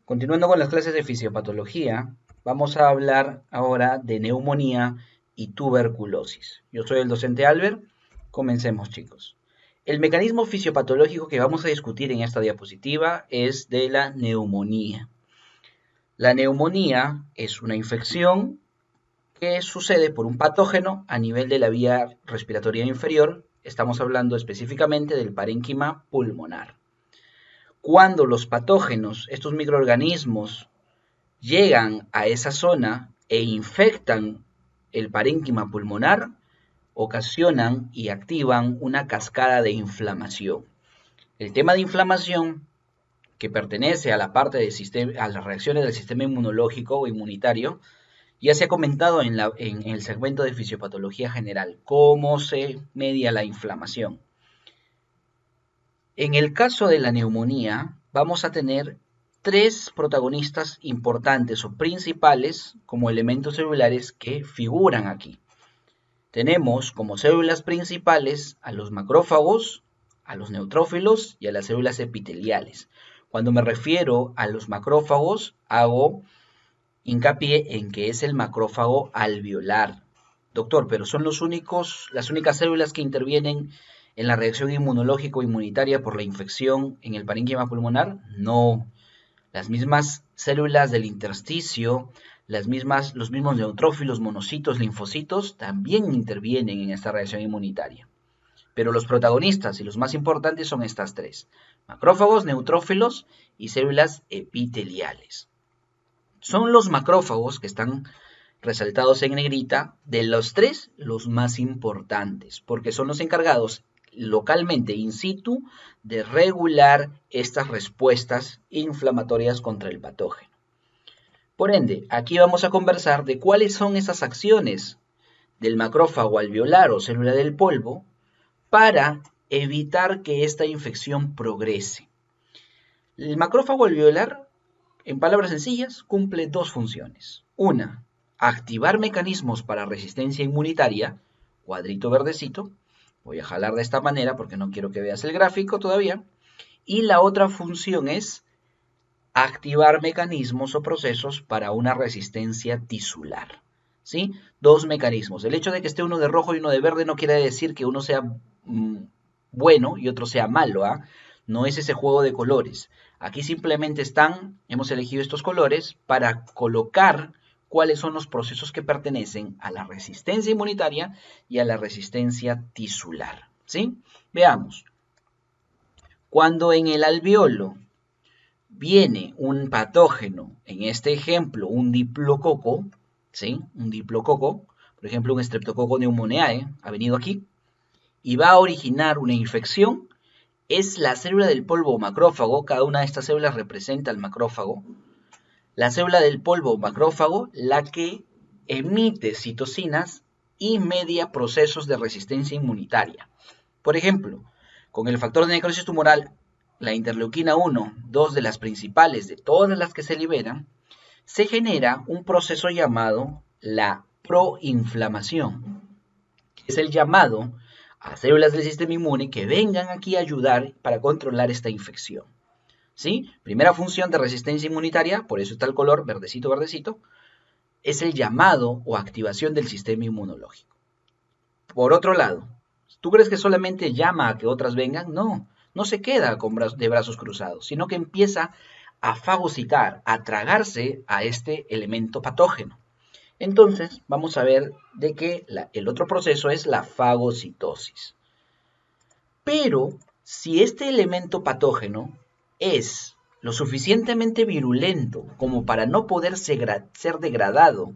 Continuando con las clases de fisiopatología, vamos a hablar ahora de neumonía y tuberculosis. Yo soy el docente Albert. Comencemos, chicos. El mecanismo fisiopatológico que vamos a discutir en esta diapositiva es de la neumonía. La neumonía es una infección que sucede por un patógeno a nivel de la vía respiratoria inferior. Estamos hablando específicamente del parénquima pulmonar. Cuando los patógenos, estos microorganismos, llegan a esa zona e infectan el parénquima pulmonar, ocasionan y activan una cascada de inflamación. El tema de inflamación, que pertenece a la parte del sistema, a las reacciones del sistema inmunológico o inmunitario, ya se ha comentado en el segmento de fisiopatología general, cómo se media la inflamación. En el caso de la neumonía, vamos a tener tres protagonistas importantes o principales como elementos celulares que figuran aquí. Tenemos como células principales a los macrófagos, a los neutrófilos y a las células epiteliales. Cuando me refiero a los macrófagos, hago hincapié en que es el macrófago alveolar. Doctor, pero son las únicas células que intervienen en la reacción inmunológica o inmunitaria por la infección en el parénquima pulmonar. No. Las mismas células del intersticio, los mismos neutrófilos, monocitos, linfocitos, también intervienen en esta reacción inmunitaria. Pero los protagonistas y los más importantes son estas tres: macrófagos, neutrófilos y células epiteliales. Son los macrófagos que están resaltados en negrita, de los tres, los más importantes, porque son los encargados localmente in situ de regular estas respuestas inflamatorias contra el patógeno. Por ende, aquí vamos a conversar de cuáles son esas acciones del macrófago alveolar o célula del polvo para evitar que esta infección progrese. El macrófago alveolar, en palabras sencillas, cumple dos funciones. Una, activar mecanismos para resistencia inmunitaria, cuadrito verdecito. Voy a jalar de esta manera porque no quiero que veas el gráfico todavía. Y la otra función es activar mecanismos o procesos para una resistencia tisular. ¿Sí? Dos mecanismos. El hecho de que esté uno de rojo y uno de verde no quiere decir que uno sea bueno y otro sea malo. No es ese juego de colores. Aquí simplemente hemos elegido estos colores para colocar cuáles son los procesos que pertenecen a la resistencia inmunitaria y a la resistencia tisular. ¿Sí? Veamos. Cuando en el alveolo viene un patógeno, en este ejemplo un diplococo, ¿sí? Un diplococo, por ejemplo un Streptococcus pneumoniae, ha venido aquí, y va a originar una infección, es la célula del polvo macrófago, cada una de estas células representa al macrófago, la célula del polvo macrófago la que emite citocinas y media procesos de resistencia inmunitaria. Por ejemplo, con el factor de necrosis tumoral, la interleuquina 1, dos de las principales de todas las que se liberan, se genera un proceso llamado la proinflamación, que es el llamado a células del sistema inmune que vengan aquí a ayudar para controlar esta infección. ¿Sí? Primera función de resistencia inmunitaria, por eso está el color verdecito, verdecito, es el llamado o activación del sistema inmunológico. Por otro lado, ¿tú crees que solamente llama a que otras vengan? No, no se queda de brazos cruzados, sino que empieza a fagocitar, a tragarse a este elemento patógeno. Entonces, vamos a ver de que el otro proceso es la fagocitosis. Pero, si este elemento patógeno es lo suficientemente virulento como para no poder ser degradado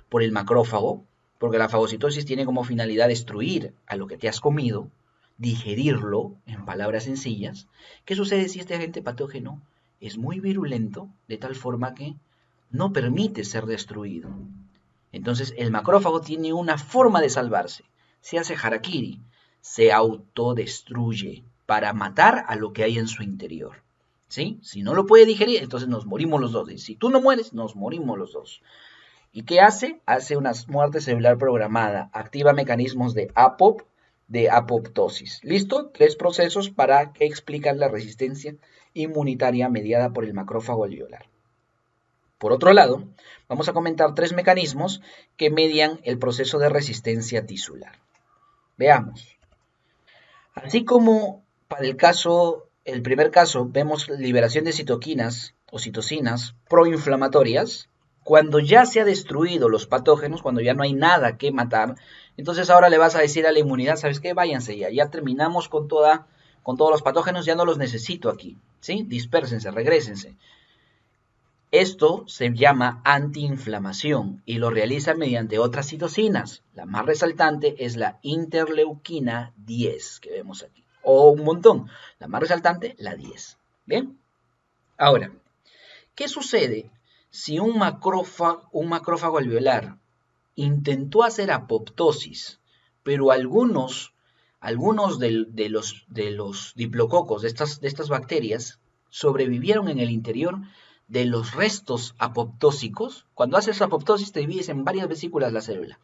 por el macrófago, porque la fagocitosis tiene como finalidad destruir a lo que te has comido, digerirlo, en palabras sencillas. ¿Qué sucede si este agente patógeno es muy virulento, de tal forma que no permite ser destruido? Entonces el macrófago tiene una forma de salvarse, se hace harakiri, se autodestruye para matar a lo que hay en su interior. ¿Sí? Si no lo puede digerir, entonces nos morimos los dos. Y si tú no mueres, nos morimos los dos. ¿Y qué hace? Hace una muerte celular programada, activa mecanismos de apoptosis. ¿Listo? Tres procesos para que explican la resistencia inmunitaria mediada por el macrófago alveolar. Por otro lado, vamos a comentar 3 mecanismos que median el proceso de resistencia tisular. Veamos. Así como para el primer caso, vemos liberación de citoquinas o citocinas proinflamatorias, cuando ya se ha destruido los patógenos, cuando ya no hay nada que matar, entonces ahora le vas a decir a la inmunidad, ¿sabes qué? Váyanse ya terminamos con todos los patógenos, ya no los necesito aquí, ¿sí? Dispérsense, regrésense. Esto se llama antiinflamación y lo realiza mediante otras citocinas. La más resaltante es la interleuquina 10 que vemos aquí. O un montón. La más resaltante, la 10. ¿Bien? Ahora, ¿qué sucede si un macrófago alveolar intentó hacer apoptosis, pero algunos de los diplococos, de estas bacterias, sobrevivieron en el interior de los restos apoptósicos? Cuando haces apoptosis te divides en varias vesículas la célula.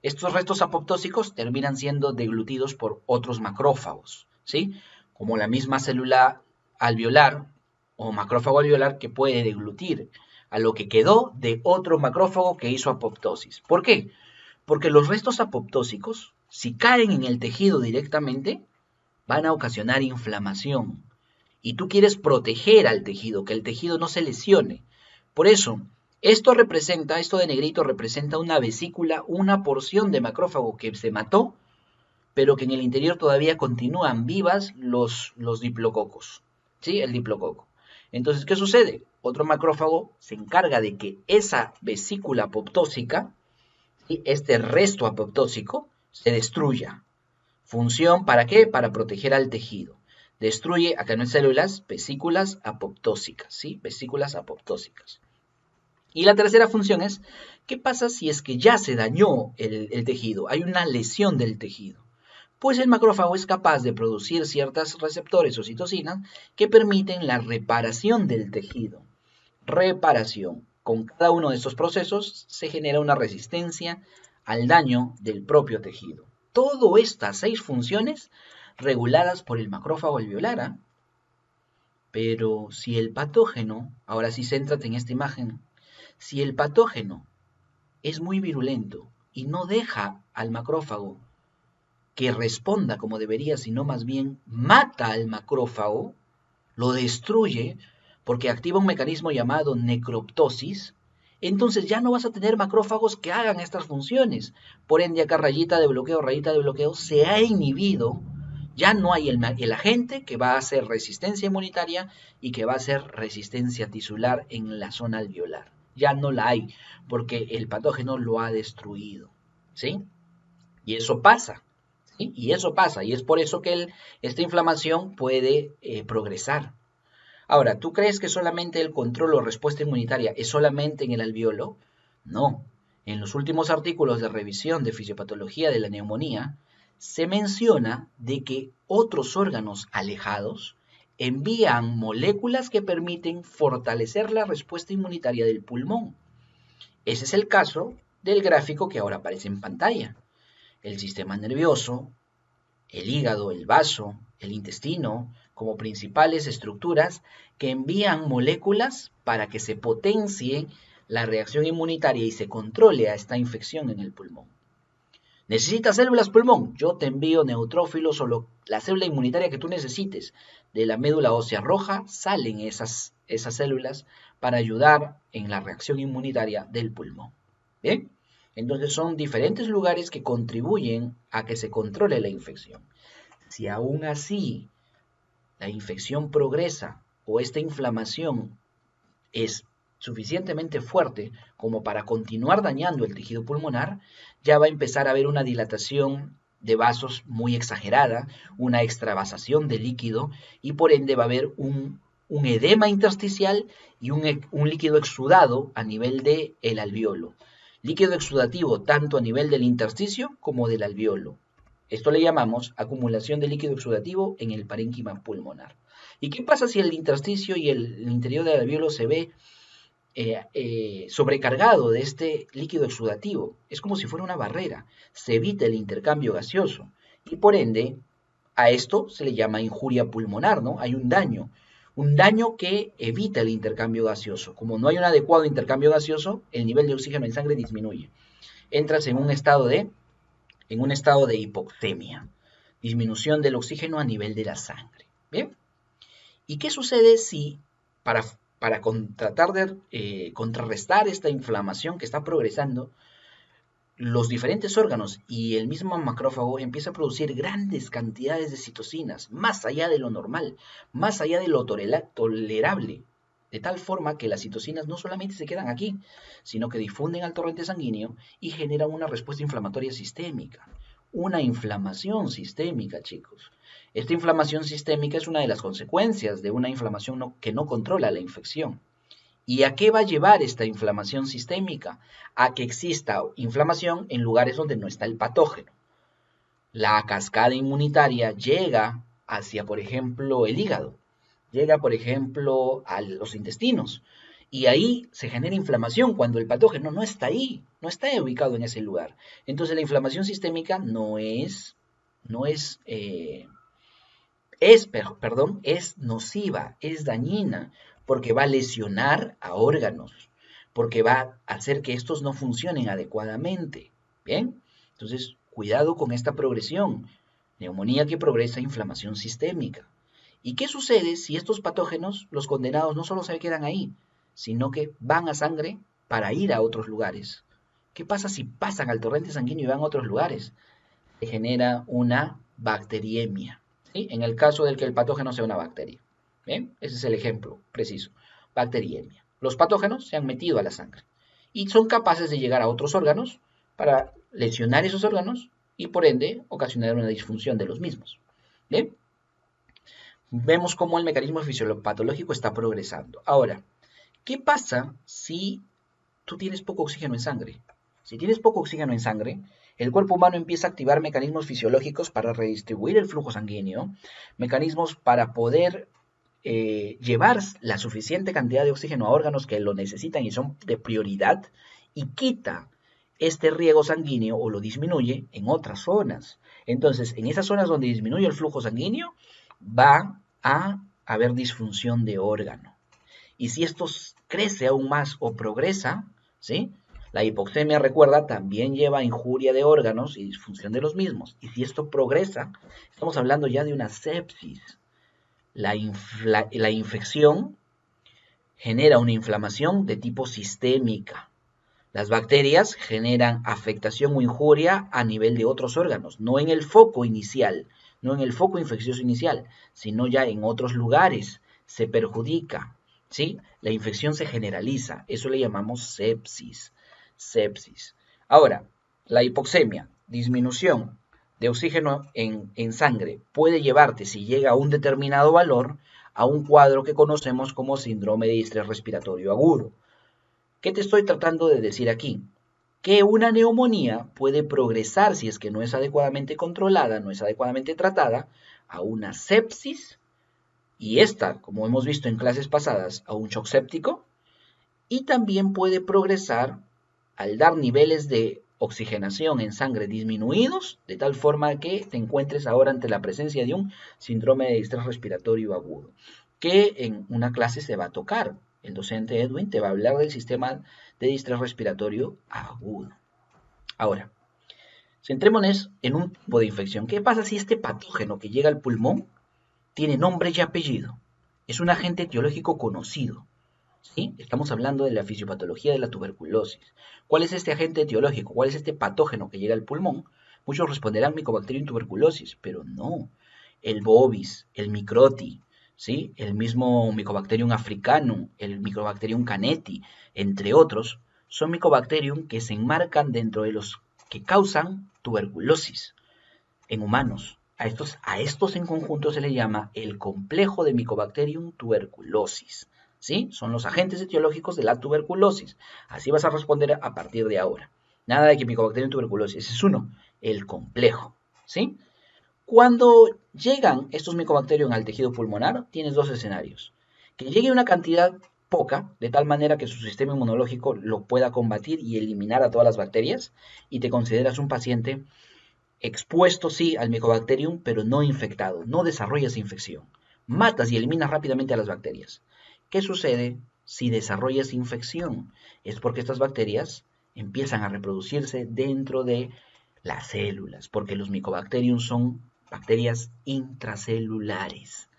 Estos restos apoptósicos terminan siendo deglutidos por otros macrófagos, ¿sí? Como la misma célula alveolar o macrófago alveolar que puede deglutir a lo que quedó de otro macrófago que hizo apoptosis. ¿Por qué? Porque los restos apoptósicos, si caen en el tejido directamente, van a ocasionar inflamación. Y tú quieres proteger al tejido, que el tejido no se lesione. Por eso, esto de negrito representa una vesícula, una porción de macrófago que se mató, pero que en el interior todavía continúan vivas los diplococos, ¿sí? El diplococo. Entonces, ¿qué sucede? Otro macrófago se encarga de que esa vesícula apoptósica, ¿sí? Este resto apoptósico, se destruya. ¿Función para qué? Para proteger al tejido. Destruye, acá no hay células, vesículas apoptósicas, ¿sí? Vesículas apoptósicas. Y la tercera función es, ¿qué pasa si es que ya se dañó el tejido? Hay una lesión del tejido. Pues el macrófago es capaz de producir ciertos receptores o citocinas que permiten la reparación del tejido. Reparación. Con cada uno de estos procesos se genera una resistencia al daño del propio tejido. Todas estas 6 funciones reguladas por el macrófago alveolar, ¿eh? Pero si el patógeno, ahora sí céntrate en esta imagen, si el patógeno es muy virulento y no deja al macrófago que responda como debería, sino más bien mata al macrófago, lo destruye porque activa un mecanismo llamado necroptosis, entonces ya no vas a tener macrófagos que hagan estas funciones. Por ende, acá rayita de bloqueo, se ha inhibido. Ya no hay el agente que va a hacer resistencia inmunitaria y que va a hacer resistencia tisular en la zona alveolar. Ya no la hay, porque el patógeno lo ha destruido, ¿sí? Y eso pasa, ¿sí? Y eso pasa, y es por eso que esta inflamación puede progresar. Ahora, ¿tú crees que solamente el control o respuesta inmunitaria es solamente en el alveolo? No. En los últimos artículos de revisión de fisiopatología de la neumonía, se menciona de que otros órganos alejados envían moléculas que permiten fortalecer la respuesta inmunitaria del pulmón. Ese es el caso del gráfico que ahora aparece en pantalla. El sistema nervioso, el hígado, el vaso, el intestino, como principales estructuras que envían moléculas para que se potencie la reacción inmunitaria y se controle a esta infección en el pulmón. ¿Necesitas células pulmón? Yo te envío neutrófilos o la célula inmunitaria que tú necesites. De la médula ósea roja salen esas células para ayudar en la reacción inmunitaria del pulmón. ¿Bien? Entonces son diferentes lugares que contribuyen a que se controle la infección. Si aún así la infección progresa o esta inflamación es suficientemente fuerte como para continuar dañando el tejido pulmonar, ya va a empezar a haber una dilatación de vasos muy exagerada, una extravasación de líquido y por ende va a haber un edema intersticial y un líquido exudado a nivel del alveolo. Líquido exudativo tanto a nivel del intersticio como del alveolo. Esto le llamamos acumulación de líquido exudativo en el parénquima pulmonar. ¿Y qué pasa si el intersticio y el interior del alveolo se ve sobrecargado de este líquido exudativo? Es como si fuera una barrera. Se evita el intercambio gaseoso y por ende a esto se le llama injuria pulmonar, ¿no? Hay un daño. Un daño que evita el intercambio gaseoso. Como no hay un adecuado intercambio gaseoso, el nivel de oxígeno en sangre disminuye. Entras en un estado de hipoxemia, disminución del oxígeno a nivel de la sangre. ¿Bien? ¿Y qué sucede si para tratar de contrarrestar esta inflamación que está progresando, los diferentes órganos y el mismo macrófago empieza a producir grandes cantidades de citocinas, más allá de lo normal, más allá de lo tolerable, de tal forma que las citocinas no solamente se quedan aquí, sino que difunden al torrente sanguíneo y generan una respuesta inflamatoria sistémica. Una inflamación sistémica, chicos. Esta inflamación sistémica es una de las consecuencias de una inflamación que no controla la infección. ¿Y a qué va a llevar esta inflamación sistémica? A que exista inflamación en lugares donde no está el patógeno. La cascada inmunitaria llega hacia, por ejemplo, el hígado, llega, por ejemplo, a los intestinos, y ahí se genera inflamación cuando el patógeno no está ahí, no está ubicado en ese lugar. Entonces la inflamación sistémica es nociva, es dañina, porque va a lesionar a órganos, porque va a hacer que estos no funcionen adecuadamente. ¿Bien? Entonces, cuidado con esta progresión. Neumonía que progresa, inflamación sistémica. ¿Y qué sucede si estos patógenos, los condenados, no solo se quedan ahí, sino que van a sangre para ir a otros lugares? ¿Qué pasa si pasan al torrente sanguíneo y van a otros lugares? Se genera una bacteriemia, ¿sí? En el caso del que el patógeno sea una bacteria. ¿Bien? Ese es el ejemplo preciso. Bacteriemia. Los patógenos se han metido a la sangre y son capaces de llegar a otros órganos para lesionar esos órganos y por ende ocasionar una disfunción de los mismos. ¿Bien? Vemos cómo el mecanismo fisiopatológico está progresando. Ahora, ¿qué pasa si tú tienes poco oxígeno en sangre? Si tienes poco oxígeno en sangre, el cuerpo humano empieza a activar mecanismos fisiológicos para redistribuir el flujo sanguíneo, mecanismos para poder llevar la suficiente cantidad de oxígeno a órganos que lo necesitan y son de prioridad, y quita este riego sanguíneo o lo disminuye en otras zonas. Entonces, en esas zonas donde disminuye el flujo sanguíneo, va a haber disfunción de órgano. Y si esto crece aún más o progresa, ¿sí? La hipoxemia, recuerda, también lleva a injuria de órganos y disfunción de los mismos. Y si esto progresa, estamos hablando ya de una sepsis. La infección genera una inflamación de tipo sistémica. Las bacterias generan afectación o injuria a nivel de otros órganos, no en el foco inicial, no en el foco infeccioso inicial, sino ya en otros lugares. Se perjudica, ¿sí? La infección se generaliza, eso le llamamos sepsis. Sepsis. Ahora, la hipoxemia, disminución de oxígeno en sangre, puede llevarte, si llega a un determinado valor, a un cuadro que conocemos como síndrome de distrés respiratorio agudo. ¿Qué te estoy tratando de decir aquí? Que una neumonía puede progresar, si es que no es adecuadamente controlada, no es adecuadamente tratada, a una sepsis, y esta, como hemos visto en clases pasadas, a un shock séptico, y también puede progresar al dar niveles de oxigenación en sangre disminuidos, de tal forma que te encuentres ahora ante la presencia de un síndrome de distrés respiratorio agudo, que en una clase se va a tocar. El docente Edwin te va a hablar del sistema de distrés respiratorio agudo. Ahora, centrémonos en un tipo de infección. ¿Qué pasa si este patógeno que llega al pulmón tiene nombre y apellido? Es un agente etiológico conocido. ¿Sí? Estamos hablando de la fisiopatología de la tuberculosis. ¿Cuál es este agente etiológico? ¿Cuál es este patógeno que llega al pulmón? Muchos responderán Mycobacterium tuberculosis, pero no. El bovis, el microti, ¿sí? El mismo Mycobacterium africanum, el Mycobacterium caneti, entre otros, son Mycobacterium que se enmarcan dentro de los que causan tuberculosis en humanos. A estos en conjunto se le llama el complejo de Mycobacterium tuberculosis. ¿Sí? Son los agentes etiológicos de la tuberculosis. Así vas a responder a partir de ahora. Nada de que Mycobacterium tuberculosis. Ese es uno, el complejo. ¿Sí? Cuando llegan estos Mycobacterium al tejido pulmonar, tienes dos escenarios. Que llegue una cantidad poca, de tal manera que su sistema inmunológico lo pueda combatir y eliminar a todas las bacterias, y te consideras un paciente expuesto, sí, al Mycobacterium, pero no infectado. No desarrollas infección. matas y eliminas rápidamente a las bacterias. ¿Qué sucede si desarrollas infección? Es porque estas bacterias empiezan a reproducirse dentro de las células, porque los micobacterium son bacterias intracelulares.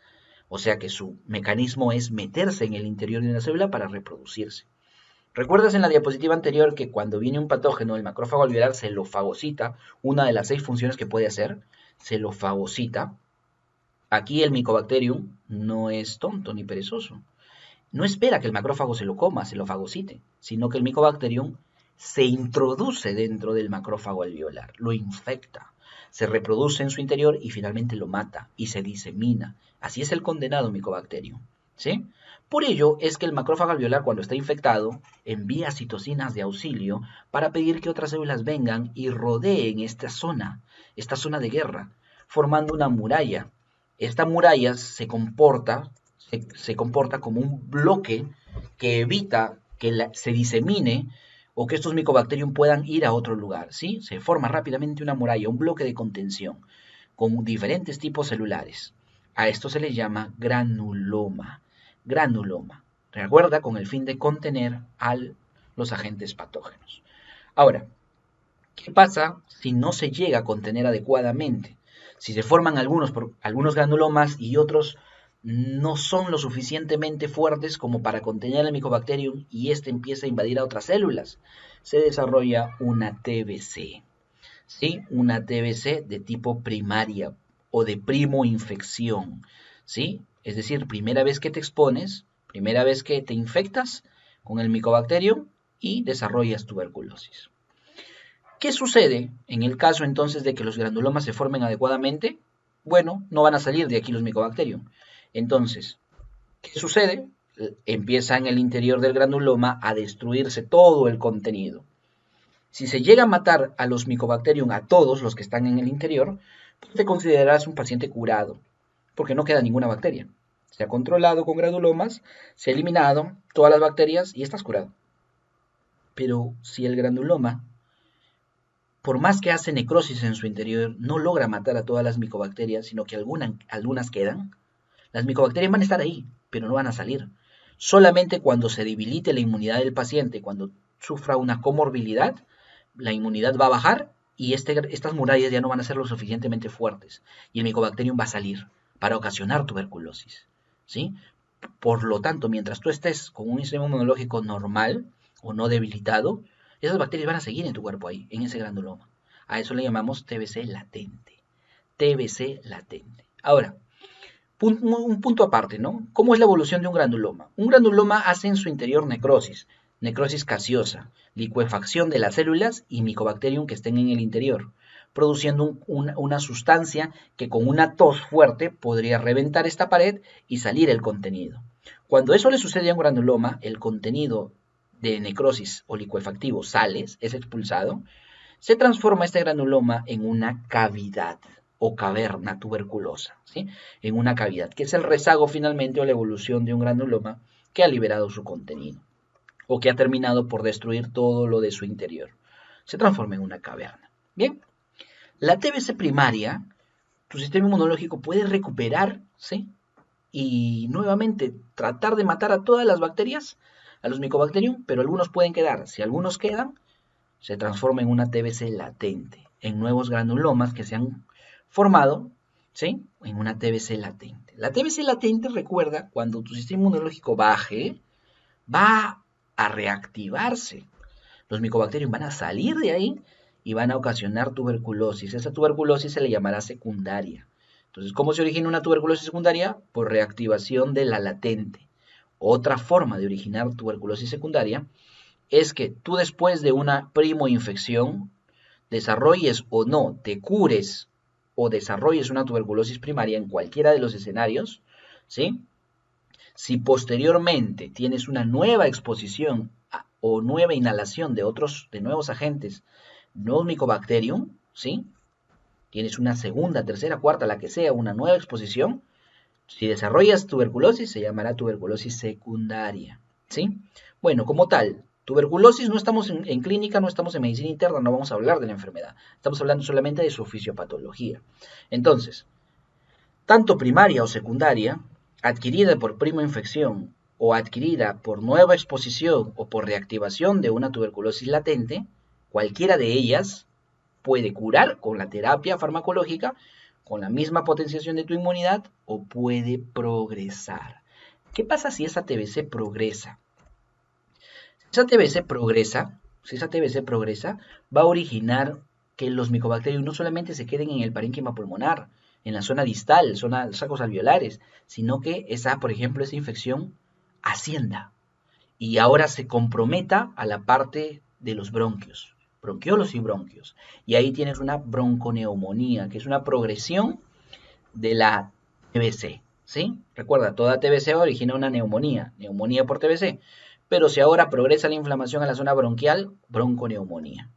O sea que su mecanismo es meterse en el interior de una célula para reproducirse. ¿Recuerdas en la diapositiva anterior que cuando viene un patógeno, el macrófago alveolar se lo fagocita? Una de las 6 funciones que puede hacer, se lo fagocita. Aquí el Mycobacterium no es tonto ni perezoso. No espera que el macrófago se lo coma, se lo fagocite, sino que el Mycobacterium se introduce dentro del macrófago alveolar, lo infecta, se reproduce en su interior y finalmente lo mata y se disemina. Así es el condenado Mycobacterium, ¿sí? Por ello es que el macrófago alveolar, cuando está infectado, envía citocinas de auxilio para pedir que otras células vengan y rodeen esta zona de guerra, formando una muralla. Esta muralla se comporta como un bloque que evita que se disemine o que estos micobacterium puedan ir a otro lugar, ¿sí? Se forma rápidamente una muralla, un bloque de contención con diferentes tipos celulares. A esto se le llama granuloma. Granuloma. Recuerda, con el fin de contener a los agentes patógenos. Ahora, ¿qué pasa si no se llega a contener adecuadamente? Si se forman algunos granulomas y otros no son lo suficientemente fuertes como para contener el Mycobacterium y este empieza a invadir a otras células, se desarrolla una TBC. ¿Sí? Una TBC de tipo primaria o de primoinfección. ¿Sí? Es decir, primera vez que te expones, primera vez que te infectas con el Mycobacterium y desarrollas tuberculosis. ¿Qué sucede en el caso entonces de que los granulomas se formen adecuadamente? Bueno, no van a salir de aquí los Mycobacterium. Entonces, ¿qué sucede? Empieza en el interior del granuloma a destruirse todo el contenido. Si se llega a matar a los Mycobacterium, a todos los que están en el interior, pues te considerarás un paciente curado, porque no queda ninguna bacteria. Se ha controlado con granulomas, se ha eliminado todas las bacterias y estás curado. Pero si el granuloma, por más que hace necrosis en su interior, no logra matar a todas las micobacterias, sino que algunas quedan, las micobacterias van a estar ahí, pero no van a salir. Solamente cuando se debilite la inmunidad del paciente, cuando sufra una comorbilidad, la inmunidad va a bajar y estas murallas ya no van a ser lo suficientemente fuertes y el Mycobacterium va a salir para ocasionar tuberculosis, ¿sí? Por lo tanto, mientras tú estés con un sistema inmunológico normal o no debilitado, esas bacterias van a seguir en tu cuerpo ahí, en ese granuloma. A eso le llamamos TBC latente. TBC latente. Ahora, un punto aparte, ¿no? ¿Cómo es la evolución de un granuloma? Un granuloma hace en su interior necrosis gaseosa, licuefacción de las células y micobacterium que estén en el interior, produciendo una sustancia que con una tos fuerte podría reventar esta pared y salir el contenido. Cuando eso le sucede a un granuloma, el contenido de necrosis o licuefactivo sales, es expulsado, se transforma este granuloma en una cavidad o caverna tuberculosa, ¿sí? En una cavidad, que es el rezago finalmente o la evolución de un granuloma que ha liberado su contenido o que ha terminado por destruir todo lo de su interior. Se transforma en una caverna. Bien, la TBC primaria, tu sistema inmunológico puede recuperar, ¿sí? Y nuevamente tratar de matar a todas las bacterias, a los Mycobacterium, pero algunos pueden quedar. Si algunos quedan, se transforma en una TBC latente, en nuevos granulomas que se han formado, ¿sí? En una TBC latente. La TBC latente, recuerda, cuando tu sistema inmunológico baje, va a reactivarse. Los Mycobacterium van a salir de ahí y van a ocasionar tuberculosis. Esa tuberculosis se le llamará secundaria. Entonces, ¿cómo se origina una tuberculosis secundaria? Por reactivación de la latente. Otra forma de originar tuberculosis secundaria es que tú después de una primoinfección desarrolles o no, te cures o desarrolles una tuberculosis primaria en cualquiera de los escenarios, ¿sí? Si posteriormente tienes una nueva exposición o nueva inhalación de nuevos agentes, nuevos Mycobacterium, ¿sí? Tienes una segunda, tercera, cuarta, la que sea, una nueva exposición, si desarrollas tuberculosis, se llamará tuberculosis secundaria, ¿sí? Bueno, como tal, tuberculosis no estamos en clínica, no estamos en medicina interna, no vamos a hablar de la enfermedad. Estamos hablando solamente de su fisiopatología. Entonces, tanto primaria o secundaria, adquirida por prima infección o adquirida por nueva exposición o por reactivación de una tuberculosis latente, cualquiera de ellas puede curar con la terapia farmacológica, con la misma potenciación de tu inmunidad, o puede progresar. ¿Qué pasa si esa TBC progresa? Si esa TBC progresa, va a originar que los micobacterios no solamente se queden en el parénquima pulmonar, en la zona distal, zona sacos alveolares, sino que esa, por ejemplo, esa infección ascienda y ahora se comprometa a la parte de los bronquios, bronquiolos y bronquios. Y ahí tienes una bronconeumonía, que es una progresión de la TBC, ¿sí? Recuerda, toda TBC origina una neumonía, neumonía por TBC. Pero si ahora progresa la inflamación a la zona bronquial, bronconeumonía.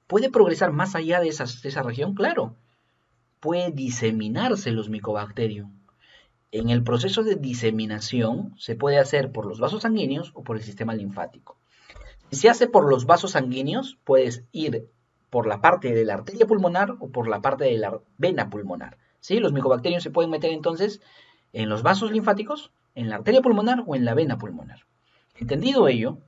¿Puede progresar más allá de esa región? Claro. Puede diseminarse los micobacterios. En el proceso de diseminación se puede hacer por los vasos sanguíneos o por el sistema linfático. Si se hace por los vasos sanguíneos, puedes ir por la parte de la arteria pulmonar o por la parte de la vena pulmonar. ¿Sí? Los micobacterios se pueden meter entonces en los vasos linfáticos, en la arteria pulmonar o en la vena pulmonar. Entendido ello,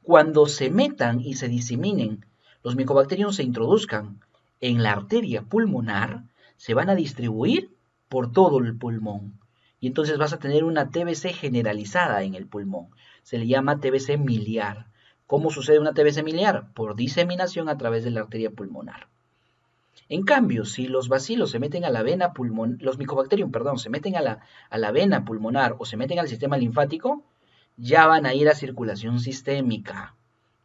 cuando se metan y se diseminen, los micobacterios se introduzcan en la arteria pulmonar, se van a distribuir por todo el pulmón. Y entonces vas a tener una TBC generalizada en el pulmón. Se le llama TBC miliar. ¿Cómo sucede una TBC miliar? Por diseminación a través de la arteria pulmonar. En cambio, si los bacilos se meten a la vena pulmonar, los micobacterios, perdón, se meten a la vena pulmonar o se meten al sistema linfático, ya van a ir a circulación sistémica,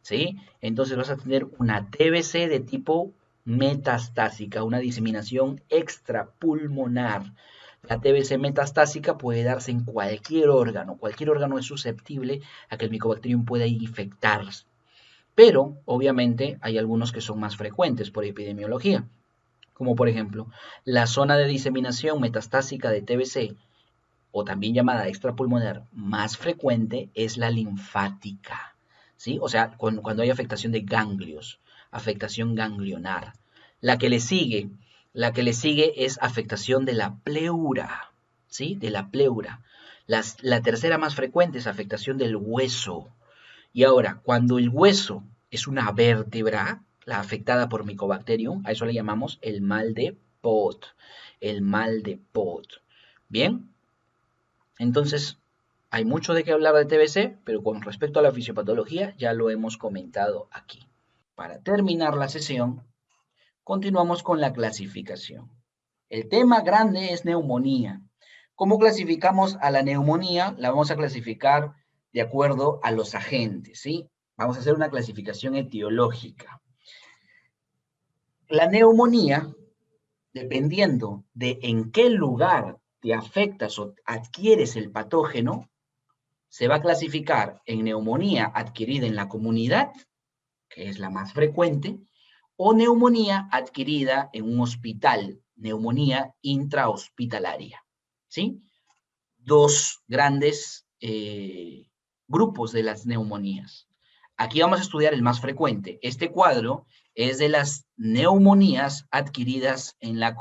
¿sí? Entonces vas a tener una TBC de tipo metastásica, una diseminación extrapulmonar. La TBC metastásica puede darse en cualquier órgano es susceptible a que el micobacterium pueda infectarse. Pero, obviamente, hay algunos que son más frecuentes por epidemiología, como por ejemplo, la zona de diseminación metastásica de TBC, o también llamada extrapulmonar, más frecuente es la linfática, ¿sí? O sea, cuando hay afectación de ganglios, afectación ganglionar. La que le sigue, la que le sigue es afectación de la pleura, ¿sí? De la pleura. La tercera más frecuente es afectación del hueso. Y ahora, cuando el hueso es una vértebra, la afectada por Mycobacterium, a eso le llamamos el mal de Pot. El mal de Pot. Bien, entonces hay mucho de qué hablar de TBC, pero con respecto a la fisiopatología ya lo hemos comentado aquí. Para terminar la sesión, continuamos con la clasificación. El tema grande es neumonía. ¿Cómo clasificamos a la neumonía? La vamos a clasificar de acuerdo a los agentes, ¿sí? Vamos a hacer una clasificación etiológica. La neumonía, dependiendo de en qué lugar te afectas o adquieres el patógeno, se va a clasificar en neumonía adquirida en la comunidad, que es la más frecuente, o neumonía adquirida en un hospital, neumonía intrahospitalaria. ¿Sí? Dos grandes grupos de las neumonías. Aquí vamos a estudiar el más frecuente. Este cuadro es de las neumonías adquiridas en la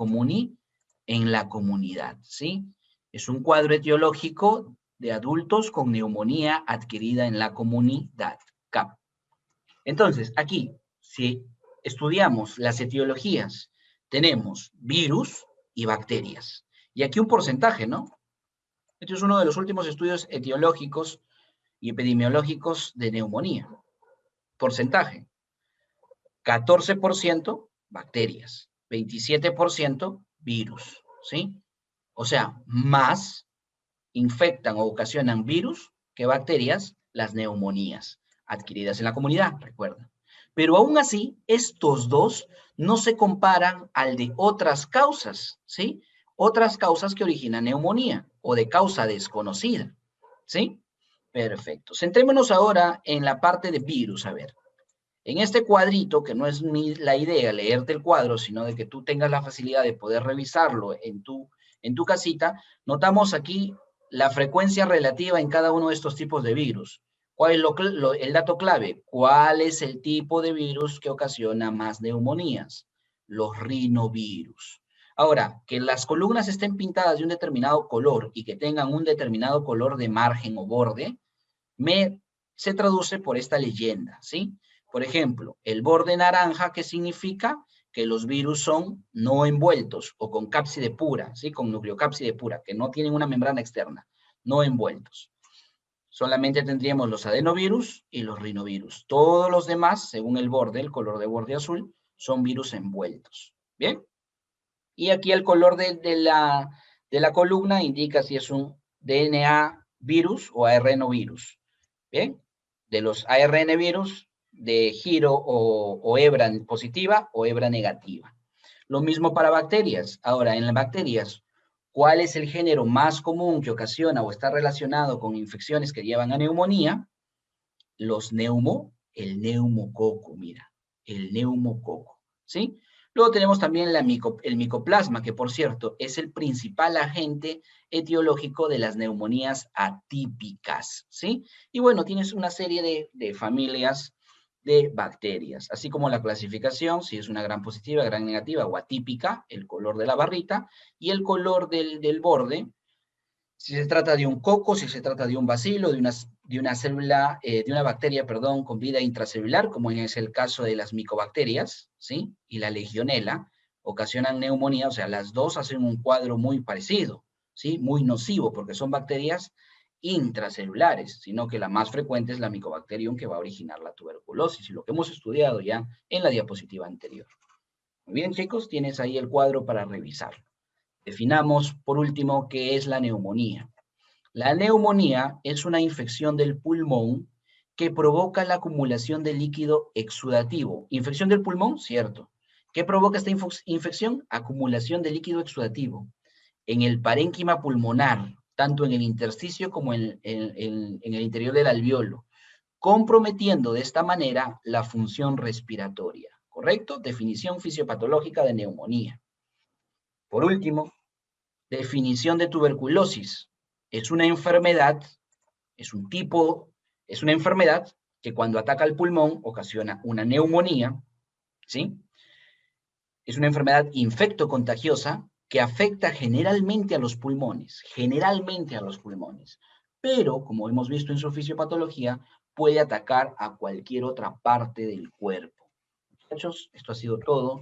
comunidad, ¿sí? Es un cuadro etiológico de adultos con neumonía adquirida en la comunidad, CAP. Entonces, aquí, si estudiamos las etiologías, tenemos virus y bacterias. Y aquí un porcentaje, ¿no? Este es uno de los últimos estudios etiológicos y epidemiológicos de neumonía. Porcentaje: 14% bacterias, 27% virus, ¿sí? O sea, más infectan o ocasionan virus que bacterias las neumonías adquiridas en la comunidad, recuerda. Pero aún así, estos dos no se comparan al de otras causas, ¿sí? Otras causas que originan neumonía o de causa desconocida, ¿sí? Perfecto. Centrémonos ahora en la parte de virus, a ver. En este cuadrito, que no es ni la idea leerte el cuadro, sino de que tú tengas la facilidad de poder revisarlo en tu casita, notamos aquí la frecuencia relativa en cada uno de estos tipos de virus. ¿Cuál es el dato clave? ¿Cuál es el tipo de virus que ocasiona más neumonías? Los rinovirus. Ahora, que las columnas estén pintadas de un determinado color y que tengan un determinado color de margen o borde, se traduce por esta leyenda, ¿sí? Por ejemplo, el borde naranja, ¿qué significa? Que los virus son no envueltos o con cápside pura, ¿sí? Con nucleocápside pura, que no tienen una membrana externa, no envueltos. Solamente tendríamos los adenovirus y los rinovirus. Todos los demás, según el borde, el color de borde azul, son virus envueltos. ¿Bien? Y aquí el color de la columna indica si es un DNA virus o ARN virus. ¿Bien? De los ARN virus de giro o hebra positiva o hebra negativa. Lo mismo para bacterias. Ahora, en las bacterias, ¿cuál es el género más común que ocasiona o está relacionado con infecciones que llevan a neumonía? El neumococo, mira, el neumococo, ¿sí? Luego tenemos también el micoplasma, que por cierto es el principal agente etiológico de las neumonías atípicas, ¿sí? Y bueno, tienes una serie de familias de bacterias, así como la clasificación, si es una gran positiva, gran negativa o atípica, el color de la barrita, y el color del borde, si se trata de un coco, si se trata de un bacilo, de una célula, de una bacteria, perdón, con vida intracelular, como es el caso de las micobacterias, ¿sí? Y la legionela, ocasionan neumonía, o sea, las dos hacen un cuadro muy parecido, ¿sí? Muy nocivo, porque son bacterias intracelulares, sino que la más frecuente es la Mycobacterium que va a originar la tuberculosis, y lo que hemos estudiado ya en la diapositiva anterior. Muy bien, chicos, tienes ahí el cuadro para revisar. Definamos, por último, qué es la neumonía. La neumonía es una infección del pulmón que provoca la acumulación de líquido exudativo. ¿Infección del pulmón? Cierto. ¿Qué provoca esta infección? Acumulación de líquido exudativo en el parénquima pulmonar, tanto en el intersticio como en el interior del alveolo, comprometiendo de esta manera la función respiratoria. ¿Correcto? Definición fisiopatológica de neumonía. Por último, definición de tuberculosis. Es una enfermedad, es un tipo, es una enfermedad que cuando ataca al pulmón ocasiona una neumonía, ¿sí? Es una enfermedad infectocontagiosa que afecta generalmente a los pulmones, pero como hemos visto en su fisiopatología, puede atacar a cualquier otra parte del cuerpo. Muchachos, esto ha sido todo.